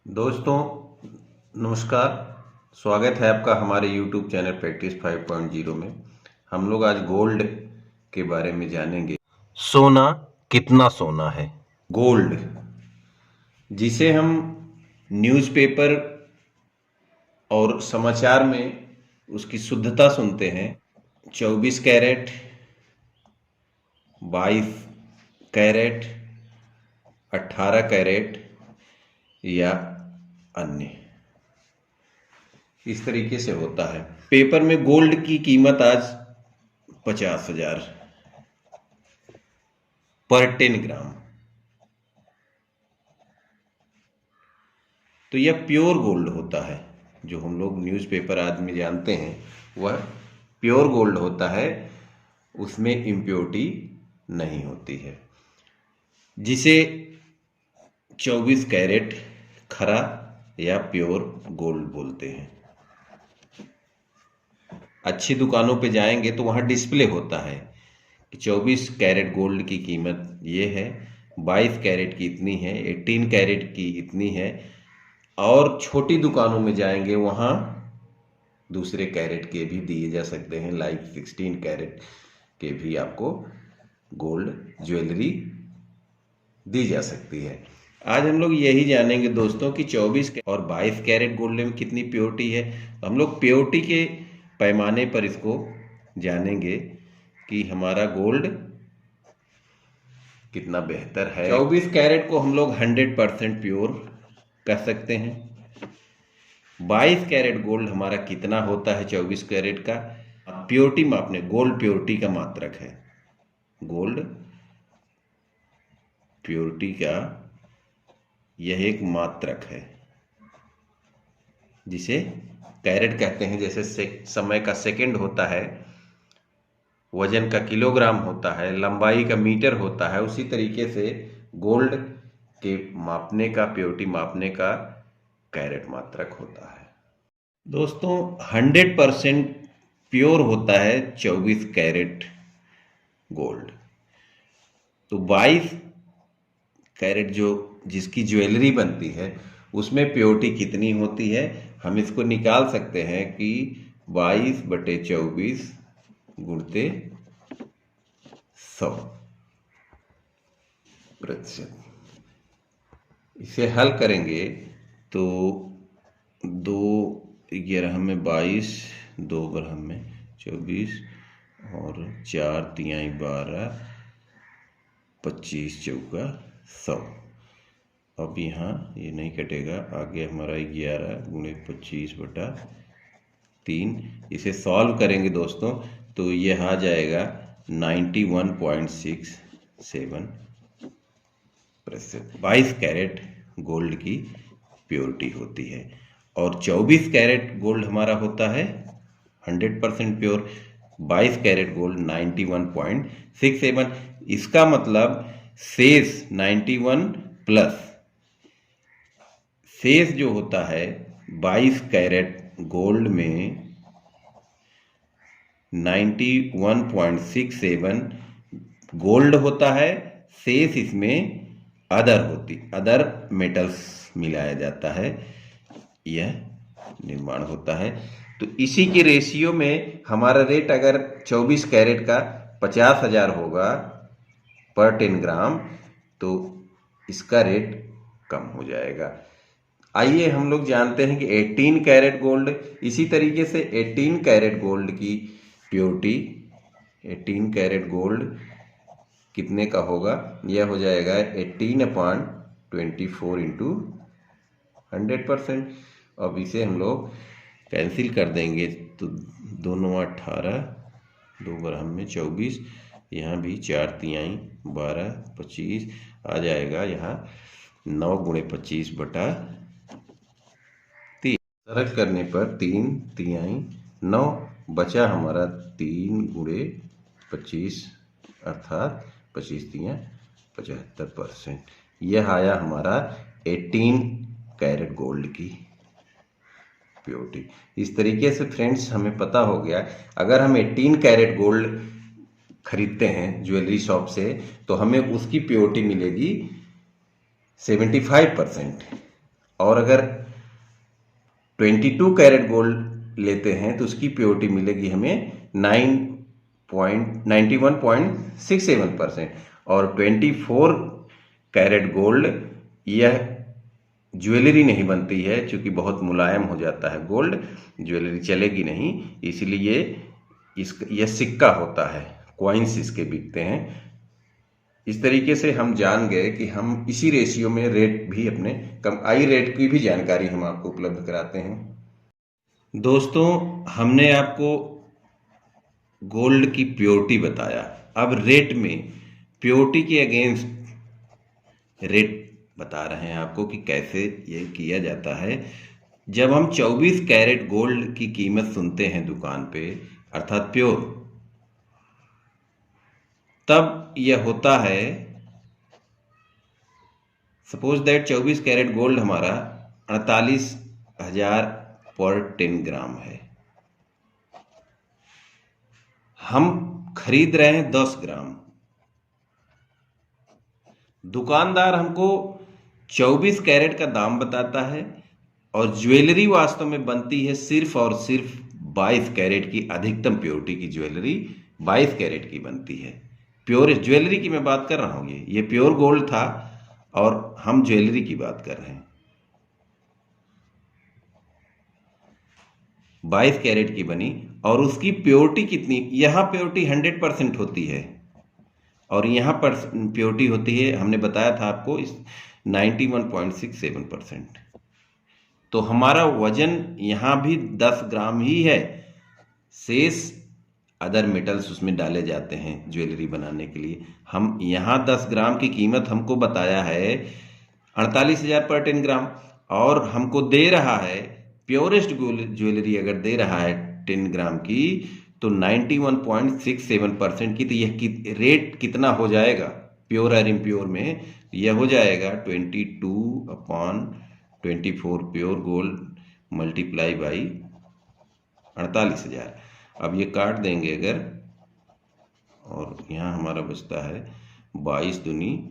दोस्तों नमस्कार। स्वागत है आपका हमारे YouTube चैनल प्रैक्टिस 5.0 में। हम लोग आज गोल्ड के बारे में जानेंगे। सोना कितना सोना है? गोल्ड, जिसे हम न्यूज़पेपर और समाचार में उसकी शुद्धता सुनते हैं, 24 कैरेट, 22 कैरेट, 18 कैरेट या अन्य, इस तरीके से होता है। पेपर में गोल्ड की कीमत आज 50,000 पर 10 ग्राम। तो यह प्योर गोल्ड होता है। जो हम लोग न्यूज़पेपर आदमी जानते हैं वह प्योर गोल्ड होता है, उसमें इम्प्योरिटी नहीं होती है, जिसे 24 कैरेट खरा या प्योर गोल्ड बोलते हैं। अच्छी दुकानों पे जाएंगे तो वहाँ डिस्प्ले होता है कि 24 कैरेट गोल्ड की कीमत ये है, 22 कैरेट की इतनी है, 18 कैरेट की इतनी है। और छोटी दुकानों में जाएंगे वहाँ दूसरे कैरेट के भी दिए जा सकते हैं, लाइक 16 कैरेट के भी आपको गोल्ड ज्वेलरी दी जा सकती है। आज हम लोग यही जानेंगे दोस्तों कि 24 और 22 कैरेट गोल्ड में कितनी प्योरिटी है। हम लोग प्योरिटी के पैमाने पर इसको जानेंगे कि हमारा गोल्ड कितना बेहतर है। 24 कैरेट को हम लोग 100% प्योर कह सकते हैं। 22 कैरेट गोल्ड हमारा कितना होता है 24 कैरेट का, प्योरिटी मापने, गोल्ड प्योरिटी का मात्रक है। गोल्ड प्योरिटी का यह एक मात्रक है जिसे कैरेट कहते हैं। जैसे समय का सेकंड होता है, वजन का किलोग्राम होता है, लंबाई का मीटर होता है, उसी तरीके से गोल्ड के मापने का, प्योरिटी मापने का कैरेट मात्रक होता है। दोस्तों 100% प्योर होता है 24 कैरेट गोल्ड। तो 22 कैरेट जो जिसकी ज्वेलरी बनती है उसमें प्योरिटी कितनी होती है, हम इसको निकाल सकते हैं कि 22/24 गुणते 100%। इसे हल करेंगे तो 2 में 22, 2 ग्राम में 24 और 4 तिहाई 12, 25 चौका 100। अब यहाँ ये नहीं कटेगा, आगे हमारा 11 गुणे 25/3। इसे सॉल्व करेंगे दोस्तों तो यह आ जाएगा 91.67%। 22 कैरेट गोल्ड की प्योरिटी होती है और 24 कैरेट गोल्ड हमारा होता है 100% प्योर। 22 carat gold 91.67। इसका मतलब शेष 91 प्लस शेष जो होता है 22 कैरेट गोल्ड में 91.67 गोल्ड होता है, शेष इसमें अदर मेटल्स मिलाया जाता है, यह निर्माण होता है। तो इसी के रेशियो में हमारा रेट अगर 24 कैरेट का 50,000 होगा पर 10 ग्राम तो इसका रेट कम हो जाएगा। आइए हम लोग जानते हैं कि 18 कैरेट गोल्ड, इसी तरीके से 18 कैरेट गोल्ड की प्योरिटी, 18 कैरेट गोल्ड कितने का होगा, यह हो जाएगा 18/24 इंटू 100%। अब इसे हम लोग कैंसिल कर देंगे तो 2 9 18, 2 ग्राम में 24, यहाँ भी 4 तिहाई 12, 25 आ जाएगा। यहाँ 9 गुणे 25/3 सरल करने पर 3 तिहाई 9 बचा हमारा 3 गुणे 25 अर्थात 25 तिहाई 75%। यह आया हमारा 18 कैरेट गोल्ड की प्योरिटी। इस तरीके से फ्रेंड्स हमें पता हो गया, अगर हम 18 कैरेट गोल्ड खरीदते हैं ज्वेलरी शॉप से तो हमें उसकी प्योरिटी मिलेगी 75%। और अगर 22 कैरेट गोल्ड लेते हैं तो उसकी प्योरिटी मिलेगी हमें 91.67%। और 24 कैरेट गोल्ड यह ज्वेलरी नहीं बनती है, क्योंकि बहुत मुलायम हो जाता है गोल्ड, ज्वेलरी चलेगी नहीं, इसलिए यह सिक्का होता है, कॉइन्स इसके बिकते हैं। इस तरीके से हम जान गए कि हम इसी रेशियो में रेट भी अपने कमाई रेट की भी जानकारी हम आपको उपलब्ध कराते हैं। दोस्तों, हमने आपको गोल्ड की प्योरिटी बताया, अब रेट में प्योरिटी के अगेंस्ट रेट बता रहे हैं आपको कि कैसे ये किया जाता है। जब हम 24 कैरेट गोल्ड की कीमत सुनते हैं दुकान पे, अर्थात प्योर, तब यह होता है, सपोज दैट 24 कैरेट गोल्ड हमारा 48,000 पर 10 ग्राम है। हम खरीद रहे हैं 10 ग्राम, दुकानदार हमको 24 कैरेट का दाम बताता है और ज्वेलरी वास्तव में बनती है सिर्फ और सिर्फ 22 कैरेट की, अधिकतम प्योरिटी की ज्वेलरी 22 कैरेट की बनती है। प्योर ज्वेलरी की मैं बात कर रहा हूँ, ये प्योर गोल्ड था और हम ज्वेलरी की बात कर रहे हैं। 22 कैरेट की बनी और उसकी प्योरिटी कितनी, यहाँ प्योरिटी 100% होती है और यहाँ पर प्योरिटी होती है, हमने बताया था आपको, 91.67%। तो हमारा वजन यहाँ भी 10 ग्राम ही है, शेष अदर मेटल्स उसमें डाले जाते हैं ज्वेलरी बनाने के लिए। हम यहाँ 10 ग्राम की कीमत हमको बताया है 48,000 पर 10 ग्राम, और हमको दे रहा है प्योरेस्ट ज्वेलरी अगर दे रहा है 10 ग्राम की तो 91.67% की, तो यह रेट कितना हो जाएगा प्योर और इम्प्योर में, यह हो जाएगा 22/24 प्योर गोल्ड मल्टीप्लाई बाई 48,000। अब ये काट देंगे अगर, और यहाँ हमारा बचता है 22 दूनी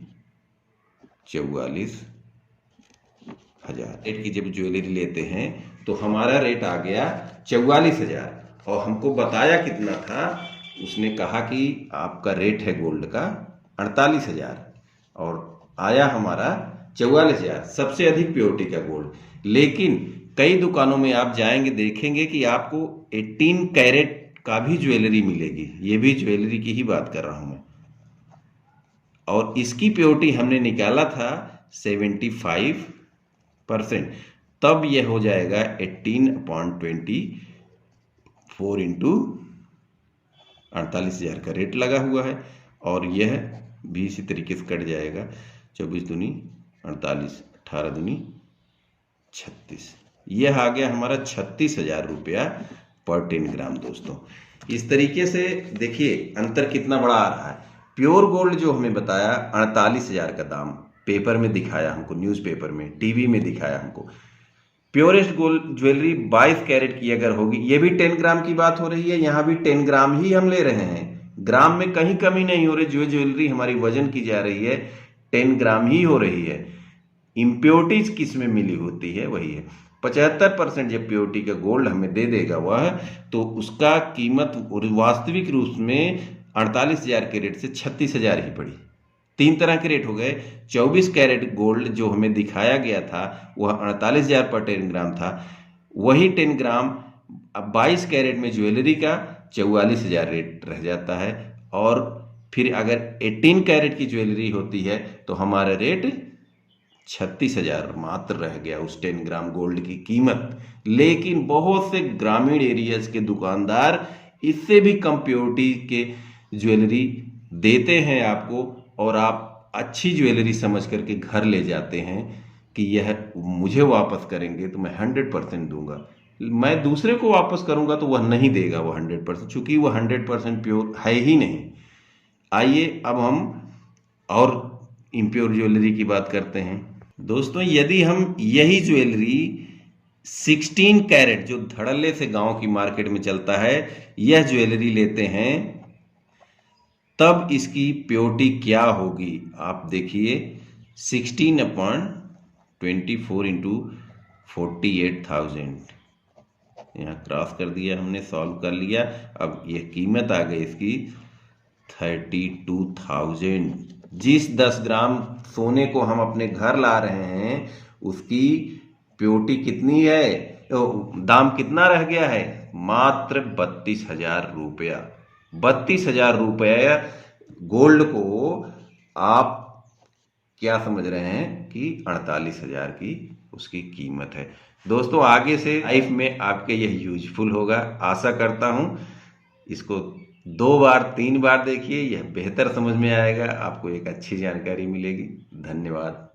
44,000। रेट की जब ज्वेलरी लेते हैं तो हमारा रेट आ गया 44,000, और हमको बताया कितना था, उसने कहा कि आपका रेट है गोल्ड का 48,000 और आया हमारा 44,000, सबसे अधिक प्योरिटी का गोल्ड। लेकिन कई दुकानों में आप जाएंगे देखेंगे कि आपको 18 कैरेट का भी ज्वेलरी मिलेगी, ये भी ज्वेलरी की ही बात कर रहा हूं मैं, और इसकी प्योरिटी हमने निकाला था 75%। तब यह हो जाएगा 18/24 इंटू 48,000 का रेट लगा हुआ है, और यह भी इसी तरीके से कट जाएगा, 24 दूनी 48, 18 दूनी 36, यह आ गया हमारा 36,000 रुपया पर 10 ग्राम। दोस्तों, इस तरीके से देखिए अंतर कितना बड़ा आ रहा है। प्योर गोल्ड जो हमें बताया 48,000 का दाम पेपर में दिखाया हमको, न्यूज़पेपर में, टीवी में दिखाया हमको। प्योरेस्ट गोल्ड ज्वेलरी 22 कैरेट की अगर होगी, ये भी 10 ग्राम की बात हो रही है, यहाँ भी 10 ग्राम ही हम ले रहे हैं, ग्राम में कहीं कमी नहीं हो रही, जो ज्वेलरी हमारी वजन की जा रही है 10 ग्राम ही हो रही है। इम्प्योरिटीज किस में मिली होती है, वही है 75%। जब प्योरिटी का गोल्ड हमें दे देगा वह, तो उसका कीमत वास्तविक रूप में 48,000 के रेट से 36,000 ही पड़ी। 3 तरह के रेट हो गए। 24 कैरेट गोल्ड जो हमें दिखाया गया था वह 48,000 पर 10 ग्राम था, वही 10 ग्राम अब 22 कैरेट में ज्वेलरी का 44,000 रेट रह जाता है। और फिर अगर 18 कैरेट की ज्वेलरी होती है तो हमारा रेट 36,000 मात्र रह गया उस 10 ग्राम गोल्ड की कीमत। लेकिन बहुत से ग्रामीण एरियाज के दुकानदार इससे भी कम प्योरिटी के ज्वेलरी देते हैं आपको, और आप अच्छी ज्वेलरी समझ करके घर ले जाते हैं कि यह मुझे वापस करेंगे तो मैं 100% दूंगा, मैं दूसरे को वापस करूंगा तो वह नहीं देगा वो 100%, चूंकि वह 100% प्योर है ही नहीं। आइए अब हम और इम्प्योर ज्वेलरी की बात करते हैं। दोस्तों, यदि हम यही ज्वेलरी 16 कैरेट जो धड़ल्ले से गांव की मार्केट में चलता है, यह ज्वेलरी लेते हैं, तब इसकी प्योरिटी क्या होगी आप देखिए। 16/24 24 इंटू 48,000, यहाँ क्रॉस कर दिया हमने, सॉल्व कर लिया। अब ये कीमत आ गई इसकी 32,000। जिस 10 ग्राम सोने को हम अपने घर ला रहे हैं उसकी प्योरिटी कितनी है, दाम कितना रह गया है, मात्र 32,000 रुपया। 32,000 रुपया गोल्ड को आप क्या समझ रहे हैं कि 48,000 की उसकी कीमत है। दोस्तों आगे से लाइफ में आपके यह यूजफुल होगा, आशा करता हूं। इसको 2 बार 3 बार देखिए, यह बेहतर समझ में आएगा, आपको एक अच्छी जानकारी मिलेगी। धन्यवाद।